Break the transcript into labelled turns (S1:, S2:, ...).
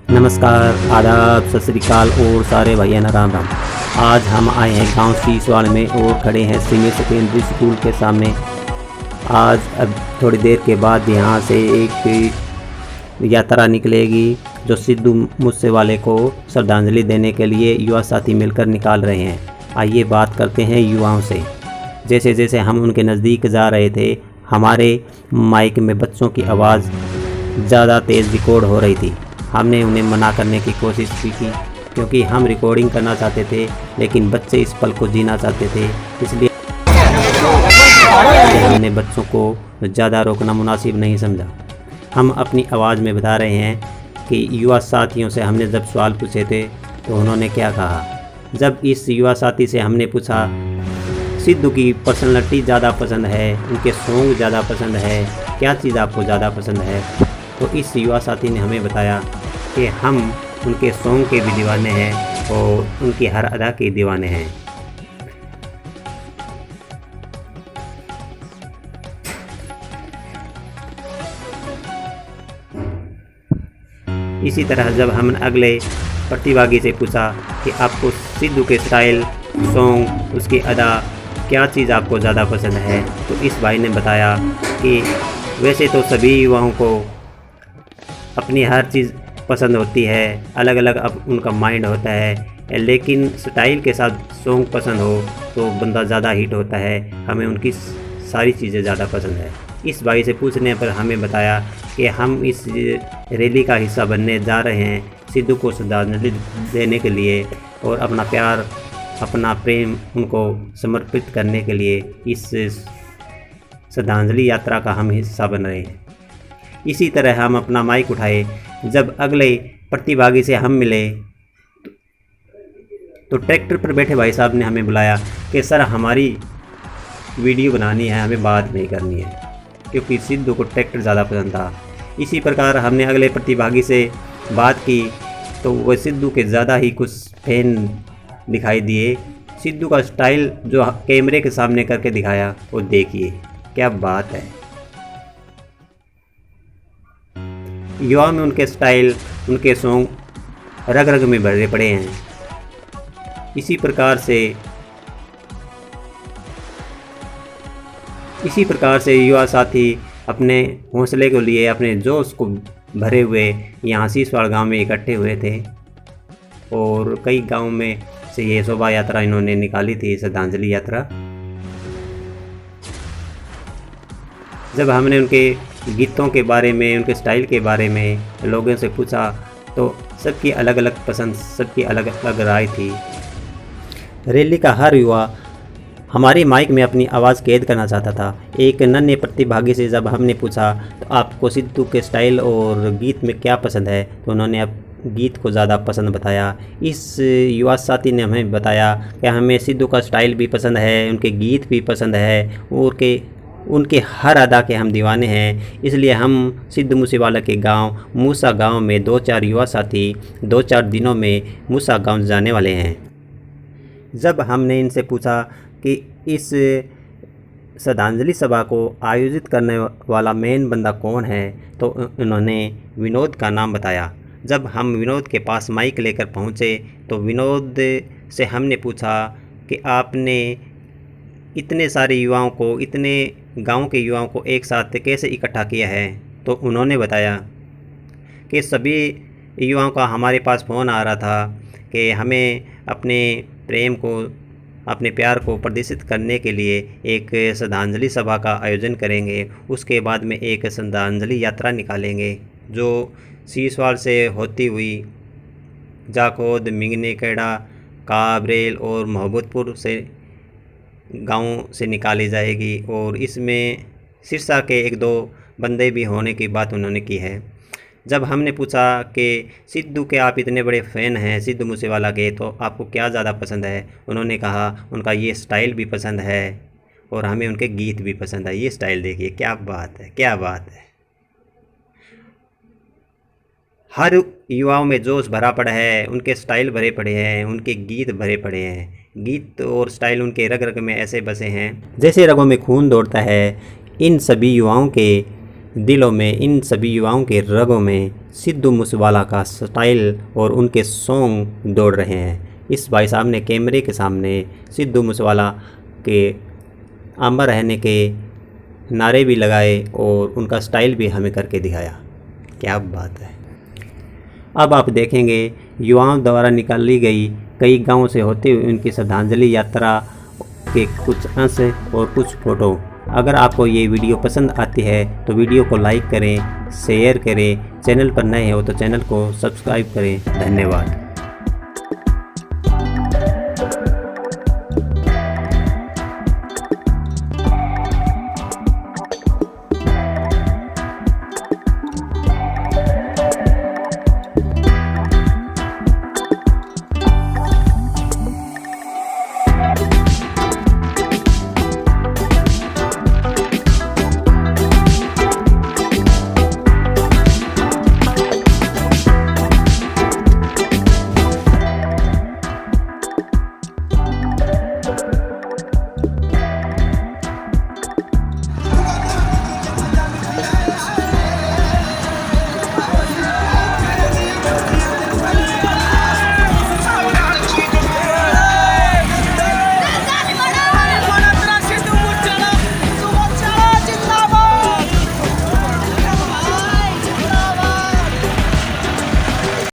S1: नमस्कार, आदाब, सत श्री अकाल और सारे भैया ना राम राम। आज हम आए हैं गांव सीसवाड़ में और खड़े हैं सीनियर सेकेंडरी स्कूल के सामने। आज अब थोड़ी देर के बाद यहाँ से एक यात्रा निकलेगी जो सिद्धू मूसेवाले को श्रद्धांजलि देने के लिए युवा साथी मिलकर निकाल रहे हैं। आइए बात करते हैं युवाओं से। जैसे जैसे हम उनके नज़दीक जा रहे थे, हमारे माइक में बच्चों की आवाज़ ज़्यादा तेज़ रिकॉर्ड हो रही थी। हमने उन्हें मना करने की कोशिश की क्योंकि हम रिकॉर्डिंग करना चाहते थे, लेकिन बच्चे इस पल को जीना चाहते थे, इसलिए हमने बच्चों को ज़्यादा रोकना मुनासिब नहीं समझा। हम अपनी आवाज़ में बता रहे हैं कि युवा साथियों से हमने जब सवाल पूछे थे तो उन्होंने क्या कहा। जब इस युवा साथी से हमने पूछा सिद्धू की पर्सनैलिटी ज़्यादा पसंद है, उनके सॉन्ग ज़्यादा पसंद है, क्या चीज़ आपको ज़्यादा पसंद है, तो इस युवा साथी ने हमें बताया कि हम उनके सॉन्ग के भी दीवाने हैं और उनकी हर अदा के दीवाने हैं। इसी तरह जब हम अगले प्रतिभागी से पूछा कि आपको सिद्धू के स्टाइल, सॉन्ग, उसकी अदा, क्या चीज़ आपको ज़्यादा पसंद है, तो इस भाई ने बताया कि वैसे तो सभी युवाओं को अपनी हर चीज़ पसंद होती है, अलग अलग अब उनका माइंड होता है, लेकिन स्टाइल के साथ सॉन्ग पसंद हो तो बंदा ज़्यादा हिट होता है। हमें उनकी सारी चीज़ें ज़्यादा पसंद है। इस भाई से पूछने पर हमें बताया कि हम इस रैली का हिस्सा बनने जा रहे हैं सिद्धू को श्रद्धांजलि देने के लिए और अपना प्यार, अपना प्रेम उनको समर्पित करने के लिए इस श्रद्धांजलि यात्रा का हम हिस्सा बन रहे हैं। इसी तरह हम अपना माइक उठाए। जब अगले प्रतिभागी से हम मिले तो ट्रैक्टर पर बैठे भाई साहब ने हमें बुलाया कि सर हमारी वीडियो बनानी है, हमें बात नहीं करनी है, क्योंकि सिद्धू को ट्रैक्टर ज़्यादा पसंद था। इसी प्रकार हमने अगले प्रतिभागी से बात की तो वह सिद्धू के ज़्यादा ही कुछ फैन दिखाई दिए। सिद्धू का स्टाइल जो कैमरे के सामने करके दिखाया वो देखिए क्या बात है। युवा में उनके स्टाइल, उनके सॉन्ग रग रग में भरे पड़े हैं। इसी प्रकार से युवा साथी अपने हौसले को लिए, अपने जोश को भरे हुए यहाँ सीसवाड़ गांव में इकट्ठे हुए थे और कई गांव में से ये शोभा यात्रा इन्होंने निकाली थी, श्रद्धांजलि यात्रा। जब हमने उनके गीतों के बारे में, उनके स्टाइल के बारे में लोगों से पूछा तो सबकी अलग अलग पसंद, सबकी अलग अलग राय थी। रैली का हर युवा हमारे माइक में अपनी आवाज़ कैद करना चाहता था। एक नन्हे प्रतिभागी से जब हमने पूछा तो आपको सिद्धू के स्टाइल और गीत में क्या पसंद है, तो उन्होंने अब गीत को ज़्यादा पसंद बताया। इस युवा साथी ने हमें बताया कि हमें सिद्धू का स्टाइल भी पसंद है, उनके गीत भी पसंद है और उनके हर अदा के हम दीवाने हैं। इसलिए हम सिद्धू मूसेवाला के गांव मूसा गांव में 2-4 युवा साथी 2-4 दिनों में मूसा गांव जाने वाले हैं। जब हमने इनसे पूछा कि इस श्रद्धांजलि सभा को आयोजित करने वाला मेन बंदा कौन है, तो उन्होंने विनोद का नाम बताया। जब हम विनोद के पास माइक लेकर पहुँचे तो विनोद से हमने पूछा कि आपने इतने सारे युवाओं को, इतने गांव के युवाओं को एक साथ कैसे इकट्ठा किया है, तो उन्होंने बताया कि सभी युवाओं का हमारे पास फ़ोन आ रहा था कि हमें अपने प्रेम को, अपने प्यार को प्रदर्शित करने के लिए एक श्रद्धांजलि सभा का आयोजन करेंगे। उसके बाद में एक श्रद्धांजलि यात्रा निकालेंगे जो सीसवाड़ से होती हुई जाखोद, मिंगनीखेड़ा, काबरेल और मोहब्बतपुर से गाँव से निकाली जाएगी और इसमें सिरसा के 1-2 बंदे भी होने की बात उन्होंने की है। जब हमने पूछा कि सिद्धू के आप इतने बड़े फ़ैन हैं सिद्धू मूसेवाला के, तो आपको क्या ज़्यादा पसंद है, उन्होंने कहा उनका ये स्टाइल भी पसंद है और हमें उनके गीत भी पसंद है। ये स्टाइल देखिए क्या बात है, क्या बात है। हर युवाओं में जोश भरा पड़ा है, उनके स्टाइल भरे पड़े हैं, उनके गीत भरे पड़े हैं। गीत और स्टाइल उनके रग रग में ऐसे बसे हैं जैसे रगों में खून दौड़ता है। इन सभी युवाओं के दिलों में, इन सभी युवाओं के रगों में सिद्धू मूसेवाला का स्टाइल और उनके सॉन्ग दौड़ रहे हैं। इस भाई साहब ने कैमरे के सामने सिद्धू मूसेवाला के अमर रहने के नारे भी लगाए और उनका स्टाइल भी हमें करके दिखाया। क्या बात है। अब आप देखेंगे युवाओं द्वारा निकाली गई कई गांवों से होते हुए उनकी श्रद्धांजलि यात्रा के कुछ अंश और कुछ फ़ोटो। अगर आपको ये वीडियो पसंद आती है तो वीडियो को लाइक करें, शेयर करें, चैनल पर नए हो तो चैनल को सब्सक्राइब करें। धन्यवाद।